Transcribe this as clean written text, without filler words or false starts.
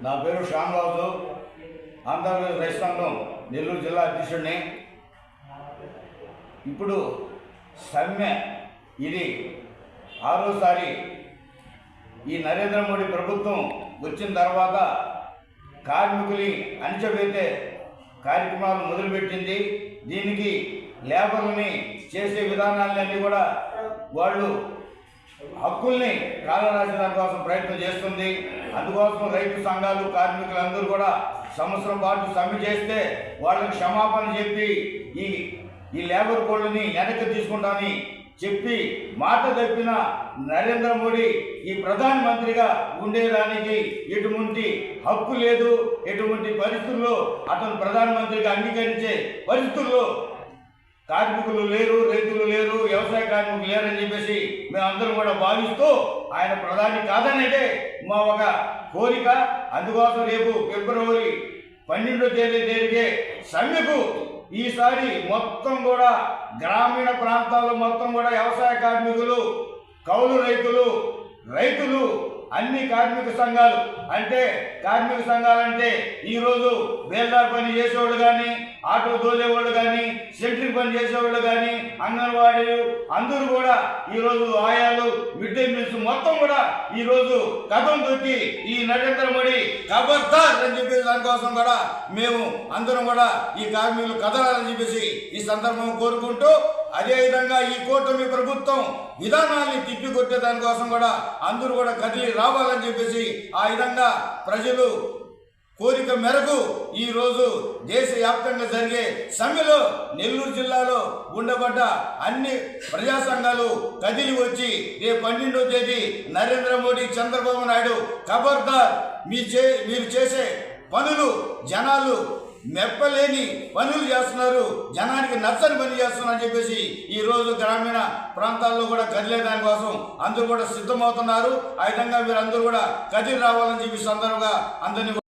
నా పేరు శ్యామరాజు, ఆంధ్రప్రదేశ్ రైతు సంఘం నెల్లూరు జిల్లా అధ్యక్షుడిని. ఇప్పుడు సమ్మె ఇది ఆరోసారి. ఈ నరేంద్ర మోడీ ప్రభుత్వం వచ్చిన తర్వాత కార్మికుని అణచివేసే కార్యక్రమాలు మొదలుపెట్టింది. దీనికి లేబర్లని చేసే విధానాలన్నీ కూడా వాళ్ళు హక్కుల్ని కాలరాసేదాని కోసం ప్రయత్నం చేస్తుంది. అందుకోసం రైతు సంఘాలు కార్మికులందరూ కూడా సంవత్సరం పాటు సమ్మె చేస్తే వాళ్ళకి క్షమాపణ చెప్పి ఈ లేబర్ కోడ్ని వెనక్కి తీసుకుంటామని చెప్పి మాట తప్పిన నరేంద్ర మోడీ ఈ ప్రధానమంత్రిగా ఉండేదానికి ఎటువంటి హక్కు లేదు. ఎటువంటి పరిస్థితుల్లో అతను ప్రధానమంత్రిగా అంగీకరించే పరిస్థితుల్లో కార్మికులు లేరు, రైతులు లేరు, వ్యవసాయ కార్మికులు లేరని చెప్పేసి మేమందరం కూడా భావిస్తూ ఆయన ప్రధాని కాదనేదే మా ఒక కోరిక. అందుకోసం రేపు ఫిబ్రవరి 12వ తేదీ జరిగే సమ్మెకు ఈసారి మొత్తం కూడా గ్రామీణ ప్రాంతాల్లో మొత్తం కూడా వ్యవసాయ కార్మికులు, కౌలు రైతులు అన్ని కార్మిక సంఘాలు అంటే కార్మిక సంఘాలంటే ఈరోజు బేల్దార్ పని చేసేవాళ్ళు కానీ, ఆటో తోలేవాళ్ళు కానీ, సెంట్రింగ్ పని చేసేవాళ్ళు కానీ, అంగన్వాడీలు అందరూ కూడా ఈరోజు ఆయాలు, మిడ్ డే మీల్స్ మొత్తం కూడా ఈరోజు కథం తొక్కి ఈ నరేంద్ర మోడీ ఖబర్దార్ అని చెప్పేసి దానికోసం కూడా మేము అందరం కూడా ఈ కార్మికులు కదలాలని చెప్పేసి ఈ సందర్భం కోరుకుంటూ, అదేవిధంగా ఈ కూటమి ప్రభుత్వం విధానాన్ని తిప్పికొట్టే దానికోసం కూడా అందరూ కూడా కదిలి రావాలని చెప్పేసి ఆ విధంగా ప్రజలు కోరిక మేరకు ఈరోజు దేశవ్యాప్తంగా జరిగే సమ్మెలో నెల్లూరు జిల్లాలో ఉండబడ్డ అన్ని ప్రజా సంఘాలు కదిలి వచ్చి రేపు 12వ తేదీ నరేంద్ర మోడీ, చంద్రబాబు నాయుడు ఖబర్దార్, మీరు చేసే పనులు జనాలు మెప్పలేని పనులు చేస్తున్నారు, జనానికి నచ్చని పని చేస్తున్నారు అని చెప్పేసి ఈరోజు గ్రామీణ ప్రాంతాల్లో కూడా కదిలేదాని కోసం అందరూ కూడా సిద్ధమవుతున్నారు. ఆ విధంగా మీరు అందరూ కూడా కదిలి రావాలని చెప్పి సందర్భంగా అందరినీ